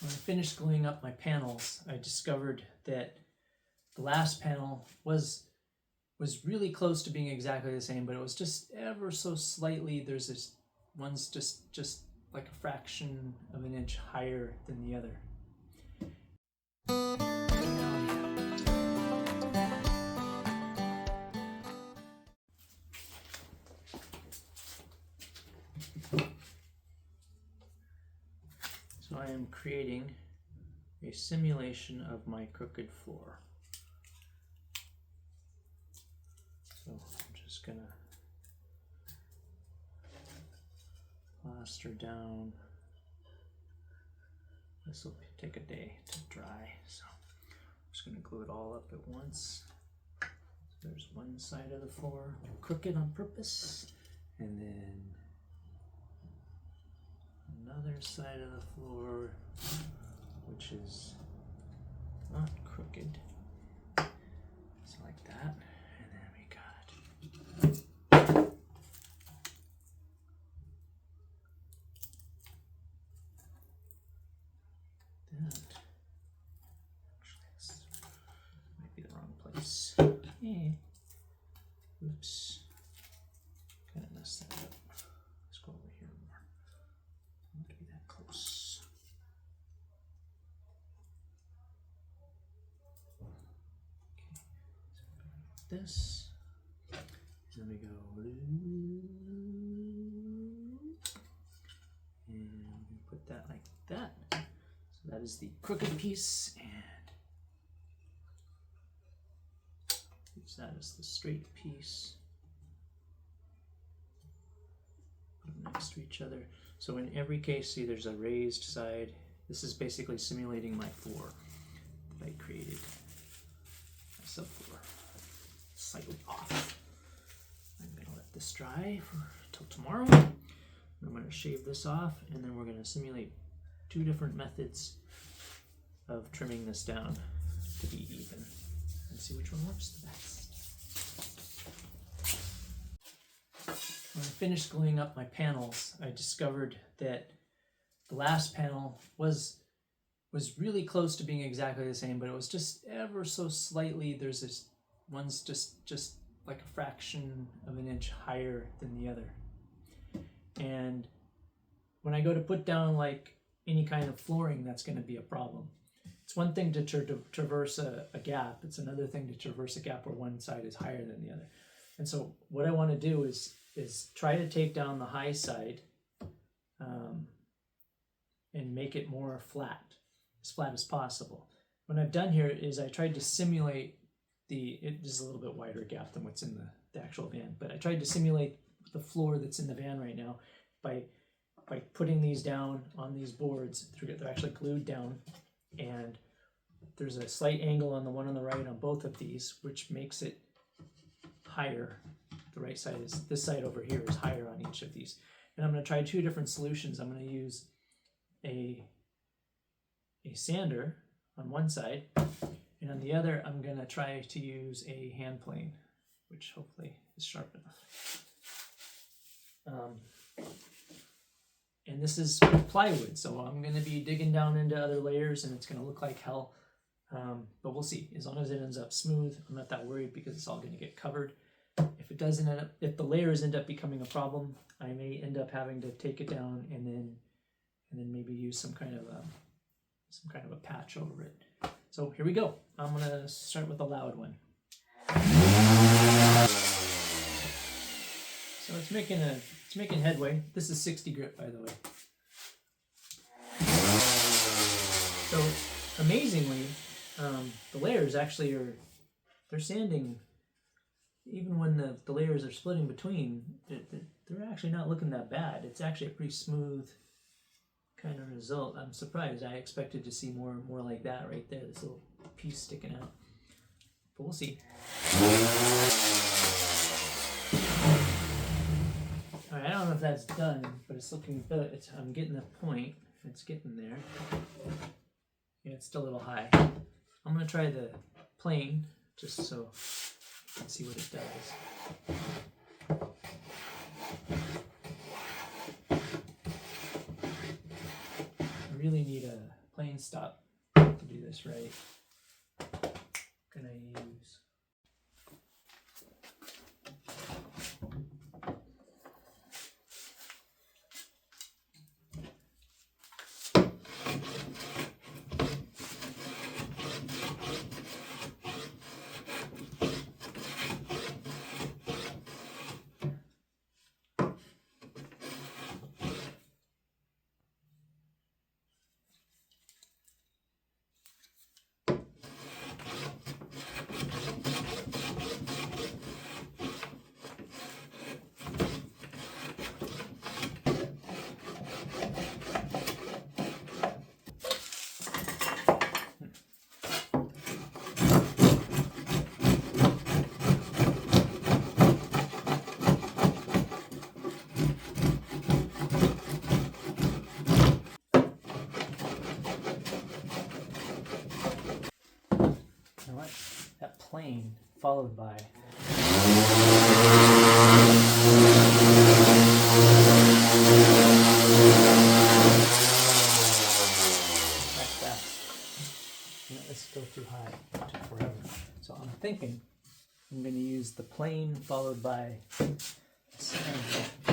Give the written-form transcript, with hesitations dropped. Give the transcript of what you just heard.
When I finished gluing up my panels, I discovered that the last panel was really close to being exactly the same, but it was just ever so slightly, there's this one's just like a fraction of an inch higher than the other. So I am creating a simulation of my crooked floor. So I'm just gonna plaster down. This will take a day to dry, so I'm just gonna glue it all up at once. So there's one side of the floor crooked on purpose, and then another side of the floor which is not crooked. So like that, and then we got that. Actually, this might be the wrong place. Oops. Kind of messed that up. Let's go over here more. Not to be that close. Okay. So this. And then we go. And we put that like that. So that is the crooked piece, and use that as the straight piece. Put them next to each other. So in every case, see there's a raised side. This is basically simulating my floor that I created. My subfloor. Slightly off. I'm gonna let this dry till tomorrow. I'm going to shave this off, and then we're going to simulate two different methods of trimming this down to be even and see which one works the best. When I finished gluing up my panels, I discovered that the last panel was really close to being exactly the same, but it was just ever so slightly, there's this one's just like a fraction of an inch higher than the other. And when I go to put down like any kind of flooring, that's going to be a problem. It's one thing to traverse a gap. It's another thing to traverse a gap where one side is higher than the other. And so what I want to do is try to take down the high side and make it more flat as possible. What I've done here is I tried to simulate it is a little bit wider gap than what's in the actual van, but I tried to simulate the floor that's in the van right now by putting these down on these boards. They're actually glued down, and there's a slight angle on the one on the right on both of these, which makes it higher. The right side is, this side over here is higher on each of these. And I'm going to try two different solutions. I'm going to use a sander on one side, and on the other I'm going to try to use a hand plane, which hopefully is sharp enough. And this is plywood, so I'm going to be digging down into other layers, and it's going to look like hell, but we'll see. As long as it ends up smooth, I'm not that worried because it's all going to get covered. If it doesn't end up, if the layers end up becoming a problem, I may end up having to take it down and then maybe use some kind of a patch over it. So here we go. I'm going to start with the loud one. So it's making headway. This is 60 grit, by the way. So amazingly, the layers actually they're sanding, even when the layers are splitting between, they're actually not looking that bad. It's actually a pretty smooth kind of result. I'm surprised. I expected to see more like that right there, this little piece sticking out. But we'll see. All right, I don't know if that's done, but it's looking good. I'm getting the point. It's getting there. Yeah, it's still a little high. I'm gonna try the plane just so you can see what it does. I really need a plane stop to do this right. Gonna use that plane followed by that's fast. You know, it's still too high. It took forever. So I'm thinking I'm going to use the plane followed by a sand.